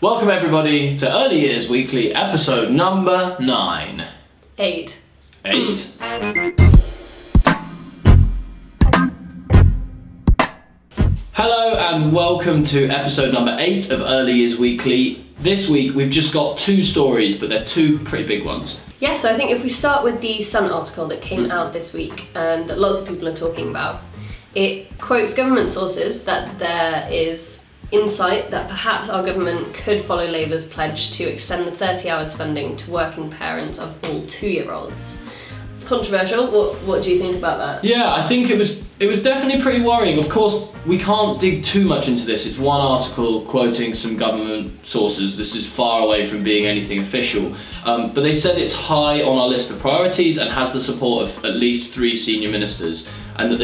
Welcome everybody to Early Years Weekly, episode number 9. 8. 8. Hello and welcome to episode number 8 of Early Years Weekly. This week we've just got 2 stories, but they're 2 pretty big ones. Yeah, so I think if we start with the Sun article that came out this week, that lots of people are talking about, it quotes government sources that there is insight that perhaps our government could follow Labour's pledge to extend the 30 hours funding to working parents of all 2-year-olds. Controversial. What do you think about that? Yeah, I think it was definitely pretty worrying. Of course, we can't dig too much into this. It's one article quoting some government sources. This is far away from being anything official. But they said it's high on our list of priorities and has the support of at least 3 senior ministers, and that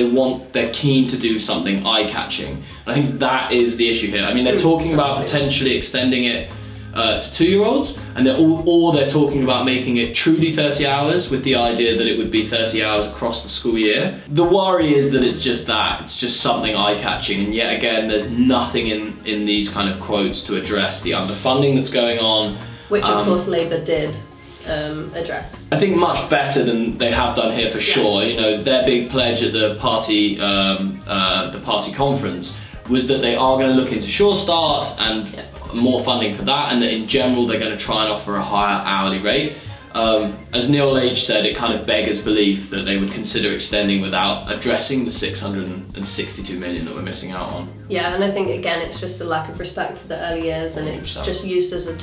they're keen to do something eye-catching. I think that is the issue here. I mean, they're talking about potentially extending it to 2-year-olds, and they're talking about making it truly 30 hours with the idea that it would be 30 hours across the school year. The worry is that it's just something eye-catching, and yet again there's nothing in these kind of quotes to address the underfunding that's going on. Which of course Labour did address. I think much better than they have done here for sure. You know, their big pledge at the party conference was that they are going to look into Sure Start and more funding for that, and that in general they're going to try and offer a higher hourly rate. As Neil H said, it kind of beggars belief that they would consider extending without addressing the 662 million that we're missing out on. Yeah, and I think again it's just a lack of respect for the early years, and it's just used as a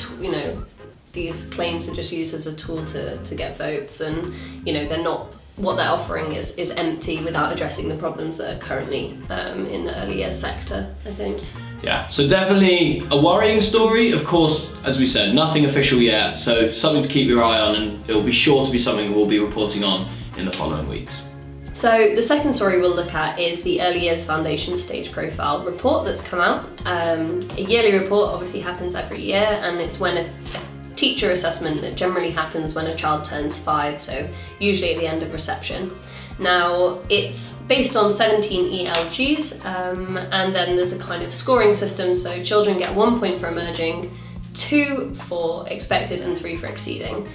these claims are just used as a tool to get votes, and they're not. What they're offering is empty without addressing the problems that are currently in the early years sector, I think. Yeah, so definitely a worrying story. Of course, as we said, nothing official yet, so something to keep your eye on, and it'll be sure to be something we'll be reporting on in the following weeks. So the second story we'll look at is the Early Years Foundation Stage Profile report that's come out. A yearly report obviously happens every year, and it's when a teacher assessment that generally happens when a child turns 5, so usually at the end of reception. Now, it's based on 17 ELGs, and then there's a kind of scoring system, so children get 1 point for emerging, 2 for expected, and 3 for exceeding.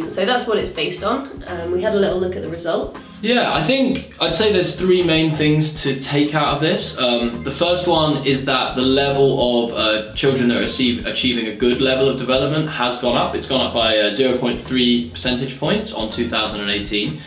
So that's what it's based on. We had a little look at the results. Yeah, I'd say there's 3 main things to take out of this. The first one is that the level of children that are achieving a good level of development has gone up. It's gone up by 0.3 percentage points on 2018.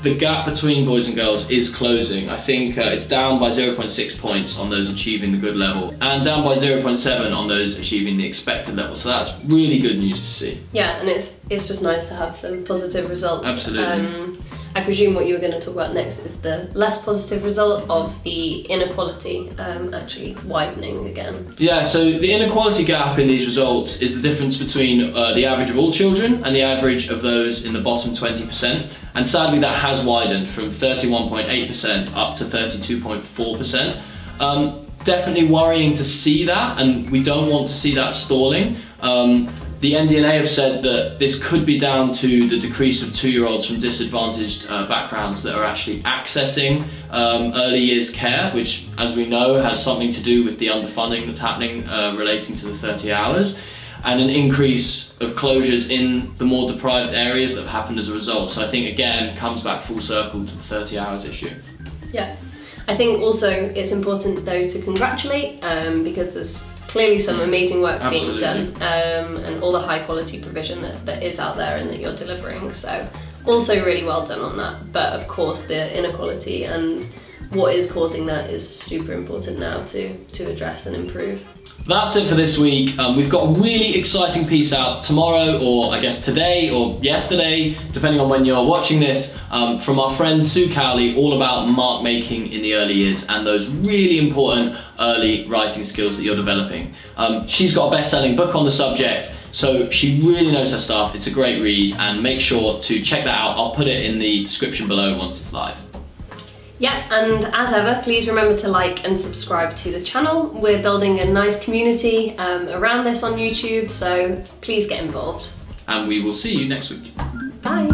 The gap between boys and girls is closing. I think it's down by 0.6 points on those achieving the good level, and down by 0.7 on those achieving the expected level. So that's really good news to see. Yeah, and it's just nice to have some positive results. Absolutely. I presume what you were going to talk about next is the less positive result of the inequality actually widening again. Yeah, so the inequality gap in these results is the difference between the average of all children and the average of those in the bottom 20%. And sadly that has widened from 31.8% up to 32.4%. Definitely worrying to see that, and we don't want to see that stalling. The NDNA have said that this could be down to the decrease of 2-year-olds from disadvantaged backgrounds that are actually accessing early years care, which, as we know, has something to do with the underfunding that's happening relating to the 30 hours, and an increase of closures in the more deprived areas that have happened as a result. So I think, again, comes back full circle to the 30 hours issue. Yeah. I think also it's important, though, to congratulate, because there's clearly some amazing work being done, and all the high quality provision that is out there and that you're delivering. So also really well done on that. But of course the inequality and what is causing that is super important now to address and improve. That's it for this week. We've got a really exciting piece out tomorrow, or I guess today or yesterday, depending on when you're watching this, from our friend Sue Cowley, all about mark making in the early years and those really important early writing skills that you're developing. She's got a best-selling book on the subject, so she really knows her stuff. It's a great read, and make sure to check that out. I'll put it in the description below once it's live. Yeah, and as ever, please remember to like and subscribe to the channel. We're building a nice community around this on YouTube, so please get involved. And we will see you next week. Bye.